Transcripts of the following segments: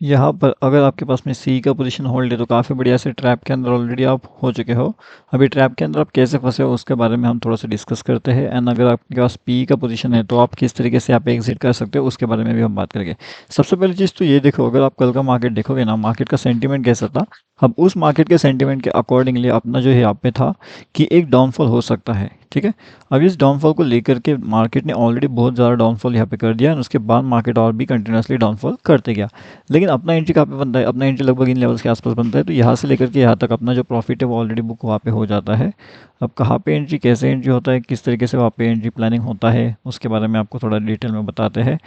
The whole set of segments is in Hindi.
यहाँ पर अगर आपके पास में सी का पोजीशन होल्ड है तो काफ़ी बढ़िया से ट्रैप के अंदर ऑलरेडी आप हो चुके हो। अभी ट्रैप के अंदर आप कैसे फंसे हो उसके बारे में हम थोड़ा सा डिस्कस करते हैं। एंड अगर आपके पास पी का पोजीशन है तो आप किस तरीके से आप एग्जिट कर सकते हो उसके बारे में भी हम बात करेंगे। सबसे पहली चीज़ तो ये देखो, अगर आप कल का मार्केट देखोगे ना, मार्केट का सेंटीमेंट कैसा था। अब उस मार्केट के सेंटीमेंट के अकॉर्डिंगली अपना जो है यहाँ पे था कि एक डाउनफॉल हो सकता है, ठीक है। अब इस डाउनफॉल को लेकर के मार्केट ने ऑलरेडी बहुत ज़्यादा डाउनफॉल यहाँ पे कर दिया और उसके बाद मार्केट और भी कंटिन्यूसली डाउनफॉल करते गया। लेकिन अपना एंट्री कहाँ पे बनता है, अपना एंट्री लगभग इन लेवल्स के आसपास बनता है। तो यहाँ से लेकर के यहाँ तक अपना जो प्रॉफिट है वो ऑलरेडी बुक वहाँ पे हो जाता है। अब कहाँ पे एंट्री, कैसे एंट्री होता है, किस तरीके से वहाँ पे एंट्री प्लानिंग होता है उसके बारे में आपको थोड़ा डिटेल में बताते हैं।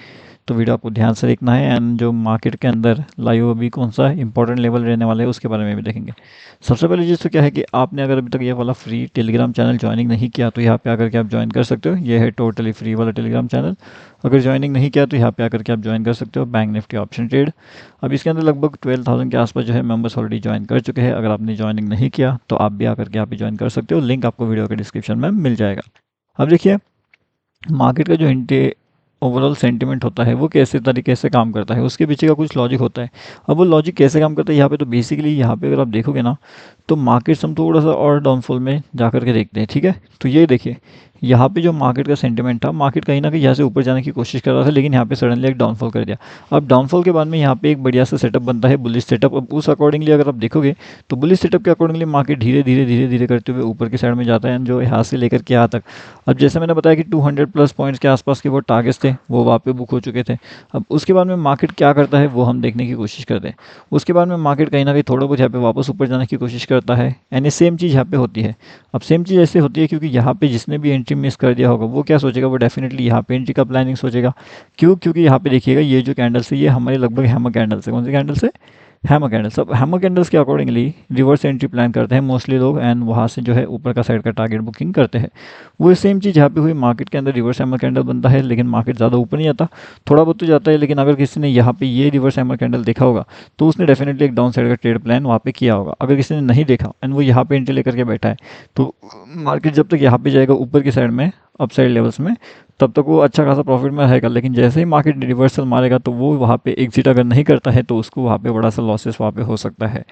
तो वीडियो आपको ध्यान से देखना है। एंड जो मार्केट के अंदर लाइव अभी कौन सा इंपॉर्टेंट लेवल रहने वाला है उसके बारे में भी देखेंगे। सबसे पहले चीज़ तो क्या है कि आपने अगर अभी तक ये वाला फ्री टेलीग्राम चैनल ज्वाइनिंग नहीं किया तो यहाँ पे आकर के आप ज्वाइन कर सकते हो। ये है टोटली फ्री वाला टेलीग्राम चैनल। अगर ज्वाइनिंग नहीं किया तो यहाँ पे आकर के आप ज्वाइन कर सकते हो बैंक निफ्टी ऑप्शन ट्रेड। अब इसके अंदर लगभग 12,000 के आसपास जो है मेंबर्स ऑलरेडी ज्वाइन कर चुके हैं। अगर आपने ज्वाइनिंग नहीं किया तो आप भी आकर के यहाँ पे ज्वाइन कर सकते हो। लिंक आपको वीडियो के डिस्क्रिप्शन में मिल जाएगा। अब देखिए, मार्केट का जो ओवरऑल सेंटिमेंट होता है वो कैसे तरीके से काम करता है, उसके पीछे का कुछ लॉजिक होता है। अब वो लॉजिक कैसे काम करता है यहाँ पे, तो बेसिकली यहाँ पे अगर आप देखोगे ना तो मार्केट्स हम थोड़ा सा और डाउनफॉल में जा कर के देखते हैं, ठीक है। तो ये देखिए, यहाँ पे जो मार्केट का सेंटिमेंट था, मार्केट कहीं ना कहीं यहाँ से ऊपर जाने की कोशिश कर रहा था, लेकिन यहाँ पे सडनली एक डाउनफॉल कर दिया। अब डाउनफॉल के बाद में यहाँ पे एक बढ़िया सा सेटअप बनता है, बुलिश सेटअप। अब उस अकॉर्डिंगली अगर आप देखोगे तो बुलिश सेटअप के अकॉर्डिंगली मार्केट धीरे धीरे धीरे धीरे करते हुए ऊपर की साइड में जाता है, जो यहाँ से लेकर के यहाँ तक। अब जैसे मैंने बताया कि 200 प्लस पॉइंट्स के आसपास के वो टारगेट्स थे, वो वहाँ पे बुक हो चुके थे। अब उसके बाद में मार्केट क्या करता है वो हम देखने की कोशिश करते हैं। उसके बाद में मार्केट कहीं ना कहीं थोड़ा बहुत यहाँ पे वापस ऊपर जाने की कोशिश करता है। यानी सेम चीज़ यहाँ पे होती है। अब सेम चीज़ ऐसे होती है क्योंकि यहाँ पे जिसने भी एंट्री मिस कर दिया होगा वो क्या सोचेगा, वो डेफिनेटली यहाँ पे एंट्री का प्लानिंग सोचेगा। क्यों? क्योंकि यहाँ पे देखिएगा ये जो कैंडल्स है ये हमारे लगभग हैमर कैंडल्स है। कौन सी कैंडल्स है? Hammer candles. अब हैमर कैंडल्स के अकॉर्डिंगली रिवर्स एंट्री प्लान करते हैं मोस्टली लोग, एंड वहाँ से जो है ऊपर का साइड का टारगेट बुकिंग करते हैं। वो सेम चीज़ यहाँ पे हुई, मार्केट के अंदर रिवर्स हैमर कैंडल बनता है, लेकिन मार्केट ज़्यादा ऊपर नहीं आता, थोड़ा बहुत तो जाता है। लेकिन अगर किसी ने यहाँ पे ये रिवर्स हैमर कैंडल देखा होगा तो उसने डेफिनेटली एक डाउन साइड का ट्रेड प्लान वहाँ पे किया होगा। अगर किसी ने नहीं देखा एंड वो यहाँ पे एंट्री लेकर के बैठा है तो मार्केट जब तक यहाँ पे जाएगा ऊपर की साइड में अपसाइड लेवल्स में, तब तक वो अच्छा खासा प्रॉफिट में रहेगा। लेकिन जैसे ही मार्केट रिवर्सल मारेगा तो वो वहाँ पे एग्जिट अगर नहीं करता है तो उसको वहाँ पे बड़ा सा लॉसेस वहाँ पे हो सकता है।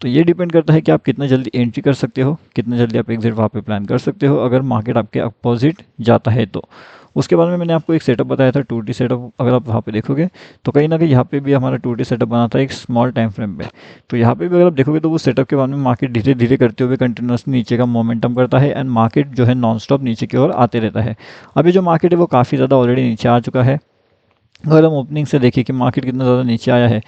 तो ये डिपेंड करता है कि आप कितना जल्दी एंट्री कर सकते हो, कितना जल्दी आप एग्जिट वहाँ पे प्लान कर सकते हो अगर मार्केट आपके अपोजिट जाता है तो। उसके बाद में मैंने आपको एक सेटअप बताया था 2T सेटअप। अगर आप वहाँ पे देखोगे तो कहीं ना कहीं यहाँ पे भी हमारा 2T सेटअप बना था एक स्मॉल टाइम फ्रेम पे। तो यहाँ पे भी अगर आप देखोगे तो वो सेटअप के बाद में मार्केट धीरे धीरे करते हुए कंटिन्यूसली नीचे का मोमेंटम करता है एंड मार्केट जो है नॉन स्टॉप नीचे की ओर आते रहता है। अभी जो मार्केट है वो काफ़ी ज़्यादा ऑलरेडी नीचे आ चुका है। अगर हम ओपनिंग से देखें कि मार्केट कितना ज़्यादा नीचे आया है,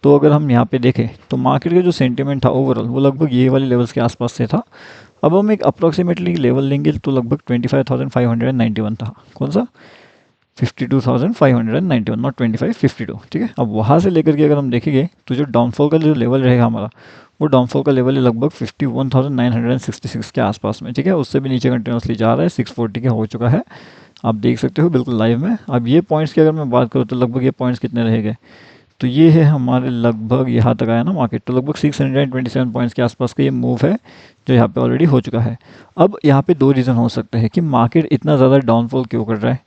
तो अगर हम यहाँ पे देखें तो मार्केट का जो सेंटीमेंट था ओवरऑल वो लगभग ये वाले लेवल्स के आसपास से था। अब हम एक अप्रॉक्सीमेटली लेवल लेंगे तो लगभग 25,591 था। कौन सा? 52,591, नॉट 25, 52, ठीक है। अब वहाँ से लेकर के अगर हम देखेंगे तो जो डाउनफॉल का जो लेवल रहेगा हमारा, वो डाउनफॉल का लेवल है लगभग 51,966 के आसपास में, ठीक है। उससे भी नीचे कंटिन्यूसली जा रहा है, 640 के हो चुका है, आप देख सकते हो बिल्कुल लाइव में। अब ये पॉइंट्स की अगर मैं बात करूँ तो लगभग ये पॉइंट्स कितने रहेंगे, तो ये है हमारे लगभग यहाँ तक आया ना मार्केट, तो लगभग 627 पॉइंट्स के आसपास का ये मूव है जो यहाँ पे ऑलरेडी हो चुका है। अब यहाँ पे दो रीज़न हो सकते हैं कि मार्केट इतना ज़्यादा डाउनफॉल क्यों कर रहा है।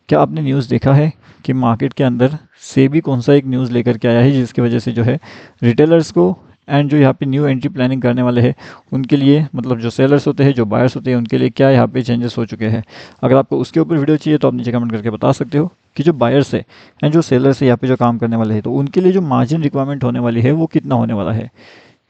क्या आपने न्यूज़ देखा है कि मार्केट के अंदर सेबी कौन सा एक न्यूज़ लेकर के आया है जिसकी वजह से जो है रिटेलर्स को एंड जो यहाँ पे न्यू एंट्री प्लानिंग करने वाले हैं उनके लिए, मतलब जो सेलर्स होते हैं, जो बायर्स होते हैं, उनके लिए क्या यहाँ पे चेंजेस हो चुके हैं। अगर आपको उसके ऊपर वीडियो चाहिए तो आप नीचे कमेंट करके बता सकते हो कि जो बायर्स है एंड जो सेलर्स है यहाँ पे जो काम करने वाले हैं तो उनके लिए जो मार्जिन रिक्वायरमेंट होने वाली है वो कितना होने वाला है,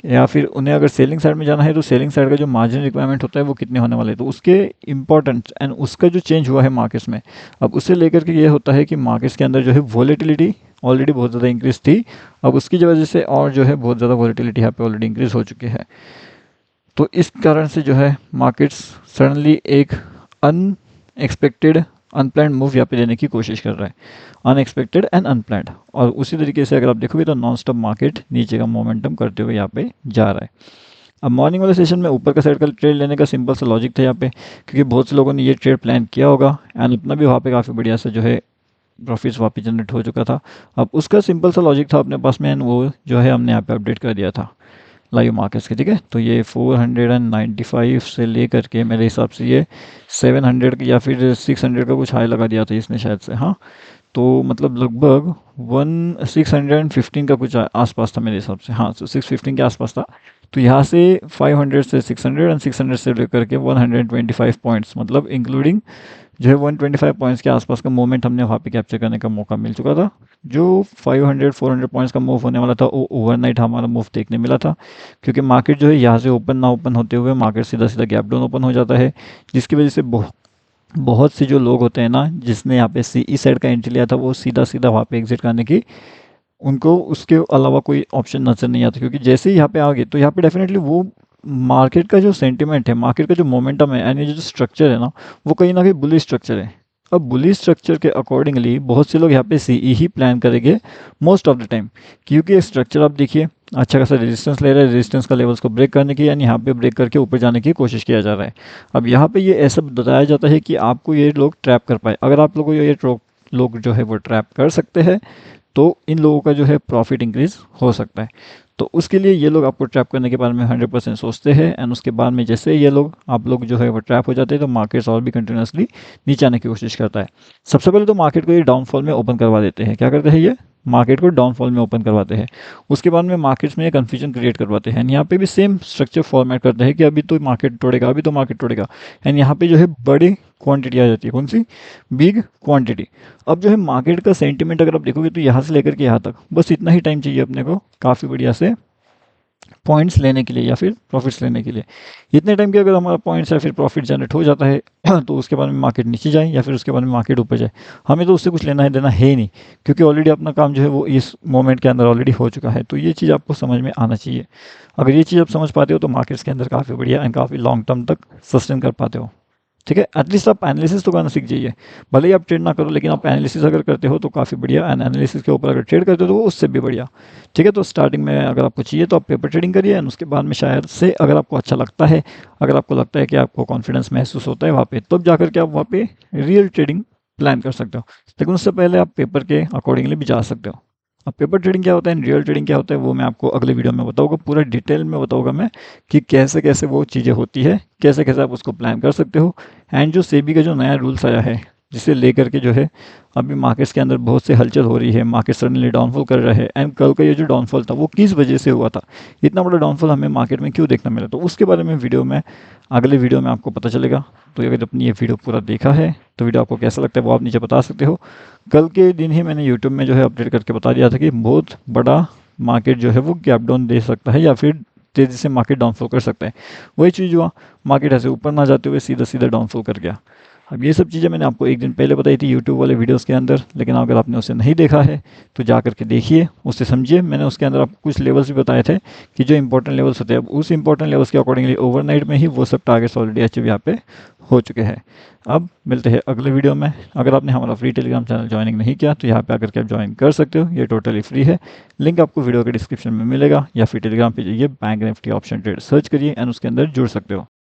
या फिर उन्हें अगर सेलिंग साइड में जाना है तो सेलिंग साइड का जो मार्जिन रिक्वायरमेंट होता है वो कितने होने वाले हैं। तो उसके इंपॉर्टेंट एंड उसका जो चेंज हुआ है मार्केट्स में, अब उससे लेकर के ये होता है कि मार्केट्स के अंदर जो है वॉलेटिलिटी ऑलरेडी बहुत ज़्यादा इंक्रीज थी, अब उसकी वजह से और जो है बहुत ज़्यादा वॉलेटिलिटी यहाँ पे ऑलरेडी इंक्रीज हो चुकी है। तो इस कारण से जो है मार्केट्स सडनली एक अनएक्सपेक्टेड अनप्लान्ड मूव यहाँ पे लेने की कोशिश कर रहा है, अनएक्सपेक्टेड एंड अनप्लान्ड। और उसी तरीके से अगर आप देखोगे तो नॉन स्टॉप मार्केट नीचे का मोमेंटम करते हुए यहाँ पे जा रहा है। अब मॉर्निंग वाले सेशन में ऊपर का साइड का ट्रेड लेने का सिंपल सा लॉजिक था यहाँ पे, क्योंकि बहुत से लोगों ने ये ट्रेड प्लान किया होगा एंड अपना भी वहाँ पे काफ़ी बढ़िया से जो है प्रॉफिट्स वहाँ पे जनरेट हो चुका था। अब उसका सिंपल सा लॉजिक था अपने पास में एंड वो जो है हमने यहाँ पे अपडेट कर दिया था लाइव मार्केट्स के, ठीक है। तो ये 495 से लेकर के मेरे हिसाब से ये 700 या फिर 600 का कुछ हाई लगा दिया था इसने शायद से, हाँ। तो मतलब लगभग 615 का कुछ आसपास था मेरे हिसाब से, हाँ, तो 615 के आसपास था। तो यहाँ से 500 से 600 एंड 600 से लेकर के 125 पॉइंट्स, मतलब इंक्लूडिंग जो है 125 पॉइंट्स के आसपास का मूवमेंट हमने वहाँ पे कैप्चर करने का मौका मिल चुका था। जो 500-400 पॉइंट्स का मूव होने वाला था वो ओवरनाइट हमारा मूव देखने मिला था, क्योंकि मार्केट जो है यहाँ से ओपन ना ओपन होते हुए मार्केट सीधा सीधा गैप डाउन ओपन हो जाता है, जिसकी वजह से बहुत से जो लोग होते हैं ना, जिसने यहाँ पे सी ई साइड का एंट्री लिया था, वो सीधा सीधा वहाँ पे एग्जिट करने की उनको उसके अलावा कोई ऑप्शन नज़र नहीं आता, क्योंकि जैसे ही यहाँ पे आ गए तो यहाँ पे डेफिनेटली वो मार्केट का जो सेंटिमेंट है, मार्केट का जो मोमेंटम है एंड ये जो स्ट्रक्चर है ना, वो कहीं ना कहीं बुलिश स्ट्रक्चर है। अब बुलिश स्ट्रक्चर के अकॉर्डिंगली बहुत से लोग यहाँ पे सीई ही प्लान करेंगे मोस्ट ऑफ द टाइम, क्योंकि ये स्ट्रक्चर आप देखिए अच्छा खासा रेजिस्टेंस ले रहा है, रेजिस्टेंस का लेवल्स को ब्रेक करने की, यानी यहाँ पे ब्रेक करके ऊपर जाने की कोशिश किया जा रहा है। अब यहाँ पे ये ऐसा बताया जाता है कि आपको ये लोग ट्रैप कर पाए, अगर आप लोगों को ये लोग जो है वो ट्रैप कर सकते हैं तो इन लोगों का जो है प्रॉफिट इंक्रीज हो सकता है। तो उसके लिए ये लोग आपको ट्रैप करने के बारे में 100% सोचते हैं एंड उसके बाद में जैसे ये लोग आप लोग जो है वो ट्रैप हो जाते हैं तो मार्केट्स और भी कंटिन्यूसली नीचे आने की कोशिश करता है। सबसे पहले तो मार्केट को ये डाउनफॉल में ओपन करवा देते हैं। क्या करते हैं ये? मार्केट को डाउनफॉल में ओपन करवाते हैं। उसके बाद में मार्केट्स में ये कन्फ्यूजन क्रिएट करवाते हैं। यहाँ पे भी सेम स्ट्रक्चर फॉर्मेट करते हैं कि अभी तो मार्केट तोड़ेगा, अभी तो मार्केट तोड़ेगा, एंड यहाँ पे जो है बड़ी क्वांटिटी आ जाती है। कौन सी? Big quantity. अब जो है मार्केट का सेंटीमेंट अगर आप देखोगे तो यहाँ से लेकर के यहाँ तक बस इतना ही टाइम चाहिए अपने को काफ़ी बढ़िया से पॉइंट्स लेने के लिए या फिर प्रॉफिट्स लेने के लिए। इतने टाइम के अगर हमारा पॉइंट्स या फिर प्रॉफिट जनरेट हो जाता है तो उसके बाद में मार्केट नीचे जाए या फिर उसके बाद में मार्केट ऊपर जाए, हमें तो उससे कुछ लेना है देना है ही नहीं, क्योंकि ऑलरेडी अपना काम जो है वो इस मोमेंट के अंदर ऑलरेडी हो चुका है। तो ये चीज़ आपको समझ में आना चाहिए। अगर ये चीज़ आप समझ पाते हो तो मार्केट्स के अंदर काफ़ी बढ़िया एंड काफ़ी लॉन्ग टर्म तक सस्टेन कर पाते हो। ठीक है, एटलीस्ट आप एनालिसिस तो करना सीख जाइए। भले ही आप ट्रेड ना करो, लेकिन आप एनालिसिस अगर करते हो तो काफ़ी बढ़िया, एंड एनालिसिस के ऊपर अगर ट्रेड करते हो तो वो उससे भी बढ़िया। ठीक है, तो स्टार्टिंग में अगर आपको चाहिए तो आप पेपर ट्रेडिंग करिए एंड उसके बाद में शायद से अगर आपको अच्छा लगता है, अगर आपको लगता है कि आपको कॉन्फिडेंस महसूस होता है वहाँ पे, तब जाकर के आप वहाँ पे रियल ट्रेडिंग प्लान कर सकते हो। लेकिन उससे पहले आप पेपर के अकॉर्डिंगली भी जा सकते हो। अब पेपर ट्रेडिंग क्या होता है, रियल ट्रेडिंग क्या होता है, वो मैं आपको अगले वीडियो में बताऊंगा, पूरा डिटेल में बताऊंगा मैं कि कैसे कैसे वो चीज़ें होती है, कैसे कैसे आप उसको प्लान कर सकते हो। एंड जो सेबी का जो नया रूल्स आया है, जिसे लेकर के जो है अभी मार्केट्स के अंदर बहुत से हलचल हो रही है, मार्केट सडनली डाउनफॉल कर रहा है, एंड कल का ये जो डाउनफॉल था वो किस वजह से हुआ था, इतना बड़ा डाउनफॉल हमें मार्केट में क्यों देखना मिला, तो उसके बारे में अगले वीडियो में आपको पता चलेगा। तो अगर अपनी ये वीडियो पूरा देखा है तो वीडियो आपको कैसा लगता है वो आप नीचे बता सकते हो। कल के दिन ही मैंने यूट्यूब में जो है अपडेट करके बता दिया था कि बहुत बड़ा मार्केट जो है वो गैप डाउन दे सकता है या फिर तेज़ी से मार्केट डाउनफॉल कर सकता है। वही चीज़ हुआ, मार्केट ऐसे ऊपर ना जाते हुए सीधा सीधा डाउनफॉल कर गया। अब ये सब चीज़ें मैंने आपको एक दिन पहले बताई थी यूट्यूब वाले वीडियोस के अंदर, लेकिन अगर आपने उसे नहीं देखा है तो जा करके देखिए, उससे समझिए। मैंने उसके अंदर आपको कुछ लेवल्स भी बताए थे कि जो इंपॉर्टेंट लेवल्स होते हैं, अब उस इंपॉर्टेंट लेवल्स के अकॉर्डिंगली ओवरनाइट में ही वो सब टारगेट्स ऑलरेडी अचीव यहाँ पे हो चुके हैं। अब मिलते हैं अगले वीडियो में। अगर आपने हमारा फ्री टेलीग्राम चैनल ज्वाइनिंग नहीं किया तो यहाँ पे आकर के आप ज्वाइन कर सकते हो, ये टोटली फ्री है। लिंक आपको वीडियो के डिस्क्रिप्शन में मिलेगा, या फिर टेलीग्राम पे जाइए, bank Nifty option trade search करिए एंड उसके अंदर जुड़ सकते हो।